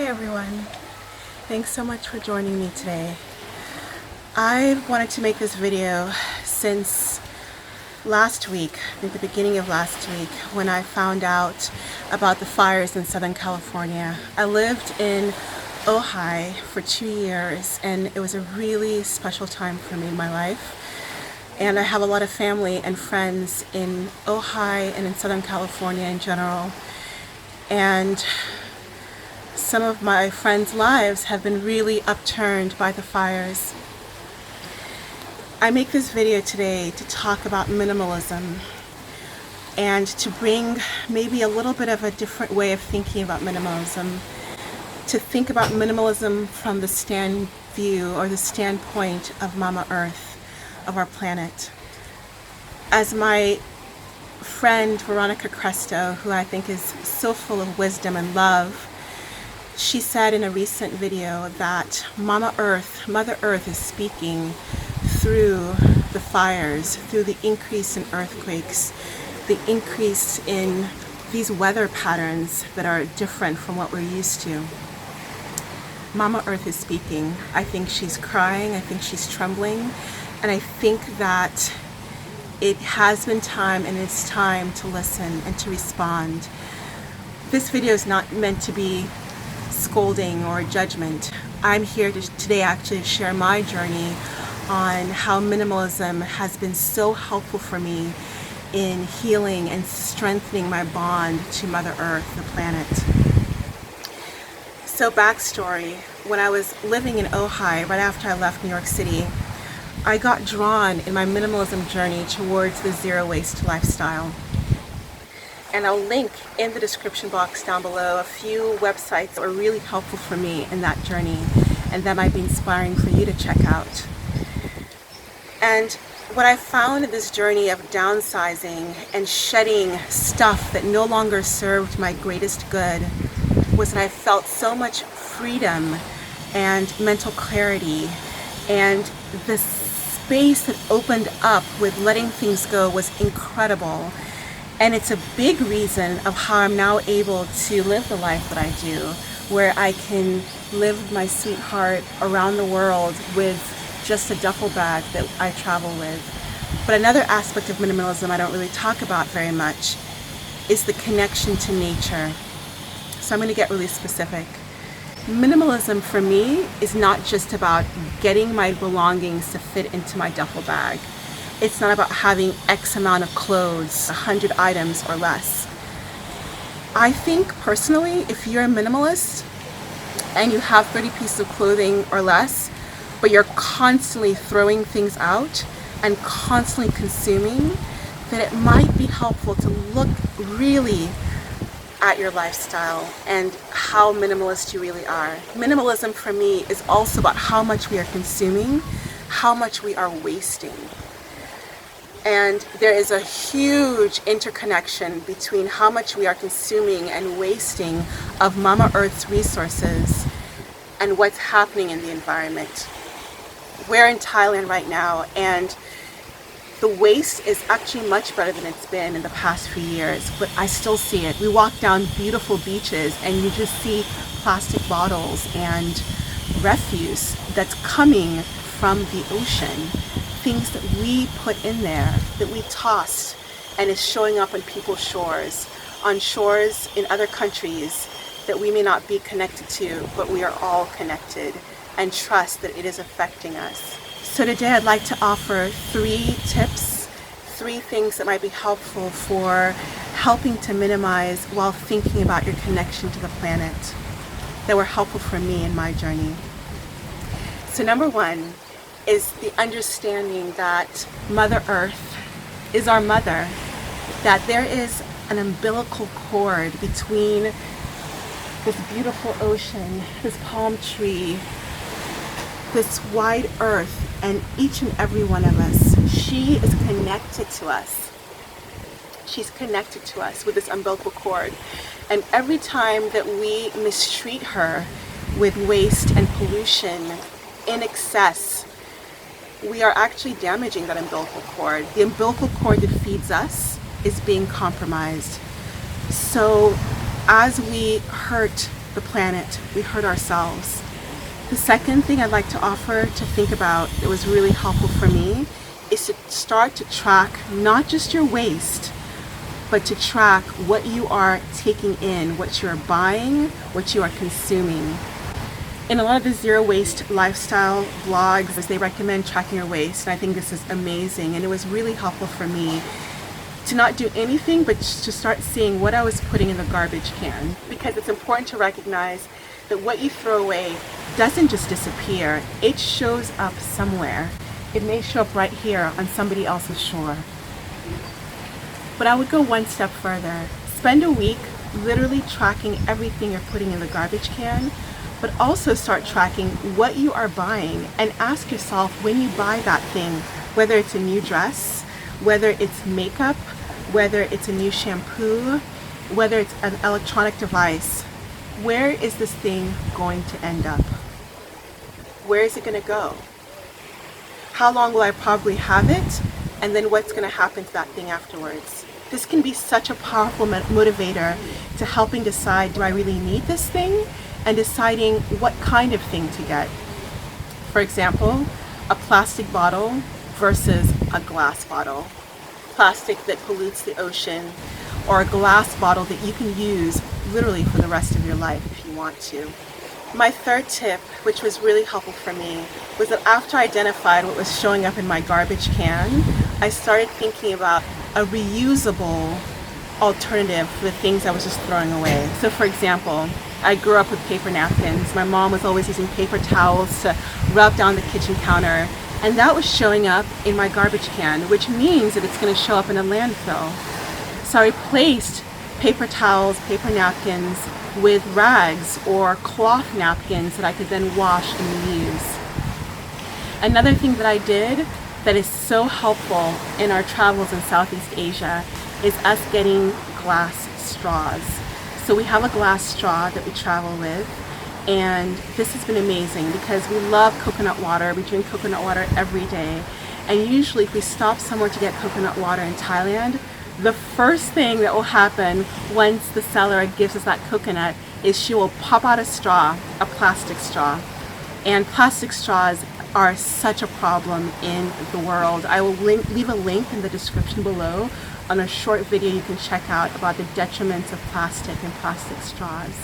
Hey everyone, thanks so much for joining me today. I wanted to make this video since last week, at the beginning of last week, when I found out about the fires in Southern California. I lived in Ojai for 2 years and it was a really special time for me in my life. And I have a lot of family and friends in Ojai and in Southern California in general. And some of my friends' lives have been really upturned by the fires. I make this video today to talk about minimalism and to bring maybe a little bit of a different way of thinking about minimalism, to think about minimalism from the standpoint of Mama Earth, of our planet. As my friend Veronica Cresto, who I think is so full of wisdom and love, she said in a recent video that Mother Earth is speaking through the fires, through the increase in earthquakes, the increase in these weather patterns that are different from what we're used to. Mama Earth is speaking. I think she's crying, I think she's trembling, and I think that it has been time and it's time to listen and to respond. This video is not meant to be scolding or judgment. I'm here today actually to share my journey on how minimalism has been so helpful for me in healing and strengthening my bond to Mother Earth, the planet. So backstory, when I was living in Ojai, right after I left New York City, I got drawn in my minimalism journey towards the zero waste lifestyle. And I'll link in the description box down below a few websites that were really helpful for me in that journey and that might be inspiring for you to check out. And what I found in this journey of downsizing and shedding stuff that no longer served my greatest good was that I felt so much freedom and mental clarity, and the space that opened up with letting things go was incredible. And it's a big reason of how I'm now able to live the life that I do, where I can live with my sweetheart around the world with just a duffel bag that I travel with. But another aspect of minimalism I don't really talk about very much is the connection to nature. So I'm going to get really specific. Minimalism for me is not just about getting my belongings to fit into my duffel bag. It's not about having X amount of clothes, 100 items or less. I think personally, if you're a minimalist and you have 30 pieces of clothing or less, but you're constantly throwing things out and constantly consuming, then it might be helpful to look really at your lifestyle and how minimalist you really are. Minimalism for me is also about how much we are consuming, how much we are wasting. And there is a huge interconnection between how much we are consuming and wasting of Mama Earth's resources and what's happening in the environment. We're in Thailand right now, and the waste is actually much better than it's been in the past few years, but I still see it. We walk down beautiful beaches and you just see plastic bottles and refuse that's coming from the ocean. Things that we put in there, that we tossed, and is showing up on people's shores, on shores in other countries that we may not be connected to, but we are all connected, and trust that it is affecting us. So today I'd like to offer 3 tips, 3 things that might be helpful for helping to minimize while thinking about your connection to the planet, that were helpful for me in my journey. So number 1 is the understanding that Mother Earth is our mother, that there is an umbilical cord between this beautiful ocean, this palm tree, this wide earth, and each and every one of us. She is connected to us. She's connected to us with this umbilical cord. And every time that we mistreat her with waste and pollution in excess, we are actually damaging that umbilical cord. The umbilical cord that feeds us is being compromised. So as we hurt the planet, we hurt ourselves. The second thing I'd like to offer to think about that was really helpful for me is to start to track not just your waste, but to track what you are taking in, what you are buying, what you are consuming. In a lot of the zero waste lifestyle blogs, they recommend tracking your waste, and I think this is amazing, and it was really helpful for me to not do anything but to start seeing what I was putting in the garbage can, because it's important to recognize that what you throw away doesn't just disappear, it shows up somewhere. It may show up right here on somebody else's shore. But I would go one step further. Spend a week literally tracking everything you're putting in the garbage can, but also start tracking what you are buying and ask yourself when you buy that thing, whether it's a new dress, whether it's makeup, whether it's a new shampoo, whether it's an electronic device, where is this thing going to end up? Where is it going to go? How long will I probably have it? And then what's going to happen to that thing afterwards? This can be such a powerful motivator to helping decide, do I really need this thing? And deciding what kind of thing to get. For example, a plastic bottle versus a glass bottle. Plastic that pollutes the ocean, or a glass bottle that you can use literally for the rest of your life if you want to. My third tip, which was really helpful for me, was that after I identified what was showing up in my garbage can, I started thinking about a reusable alternative for the things I was just throwing away. So for example, I grew up with paper napkins. My mom was always using paper towels to rub down the kitchen counter, and that was showing up in my garbage can, which means that it's going to show up in a landfill. So I replaced paper towels, paper napkins with rags or cloth napkins that I could then wash and reuse. Another thing that I did that is so helpful in our travels in Southeast Asia is us getting glass straws. So we have a glass straw that we travel with, and this has been amazing because we love coconut water. We drink coconut water every day, and usually if we stop somewhere to get coconut water in Thailand, the first thing that will happen once the seller gives us that coconut is she will pop out a straw, a plastic straw. And plastic straws are such a problem in the world. I will leave a link in the description below on a short video you can check out about the detriments of plastic and plastic straws.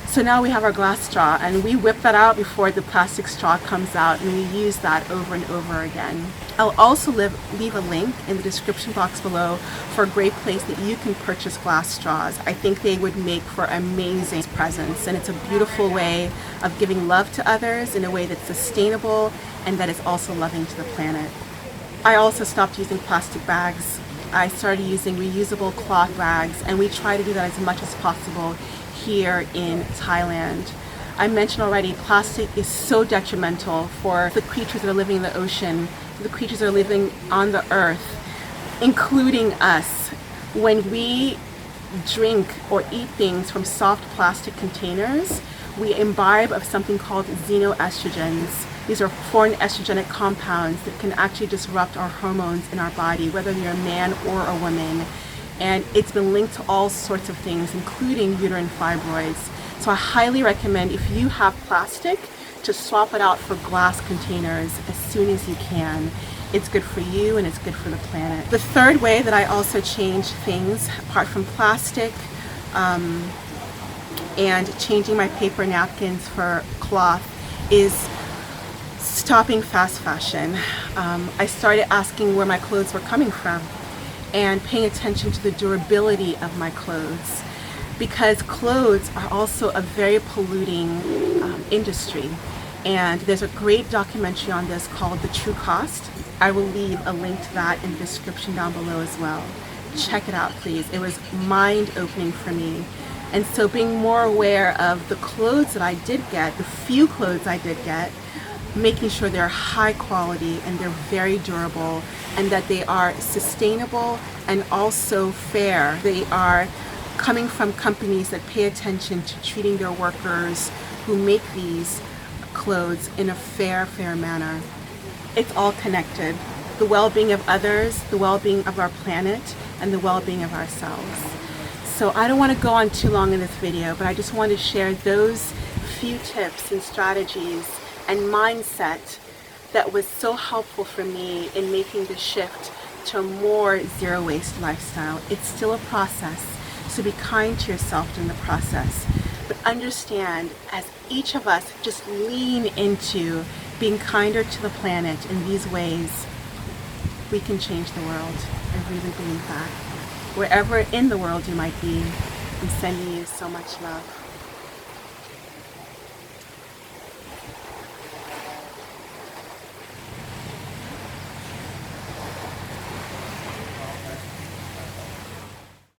So now we have our glass straw, and we whip that out before the plastic straw comes out, and we use that over and over again. I'll also leave a link in the description box below for a great place that you can purchase glass straws. I think they would make for amazing presents, and it's a beautiful way of giving love to others in a way that's sustainable and that is also loving to the planet. I also stopped using plastic bags. I started using reusable cloth bags, and we try to do that as much as possible here in Thailand. I mentioned already, plastic is so detrimental for the creatures that are living in the ocean, the creatures that are living on the earth, including us. When we drink or eat things from soft plastic containers, we imbibe of something called xenoestrogens. These are foreign estrogenic compounds that can actually disrupt our hormones in our body, whether you're a man or a woman. And it's been linked to all sorts of things, including uterine fibroids. So I highly recommend, if you have plastic, to swap it out for glass containers as soon as you can. It's good for you and it's good for the planet. The third way that I also change things, apart from plastic and changing my paper napkins for cloth, is stopping fast fashion. I started asking where my clothes were coming from and paying attention to the durability of my clothes, because clothes are also a very polluting industry. And there's a great documentary on this called The True Cost. I will leave a link to that in the description down below as well. Check it out, please. It was mind-opening for me. And so being more aware of the clothes that I did get, the few clothes I did get, making sure they're high quality and they're very durable, and that they are sustainable and also fair. They are coming from companies that pay attention to treating their workers who make these clothes in a fair manner. It's all connected. The well-being of others, the well-being of our planet, and the well-being of ourselves. So I don't want to go on too long in this video, but I just want to share those few tips and strategies and mindset that was so helpful for me in making the shift to a more zero waste lifestyle. It's still a process, so be kind to yourself in the process. But understand, as each of us just lean into being kinder to the planet in these ways, we can change the world. I really believe that. Wherever in the world you might be, I'm sending you so much love.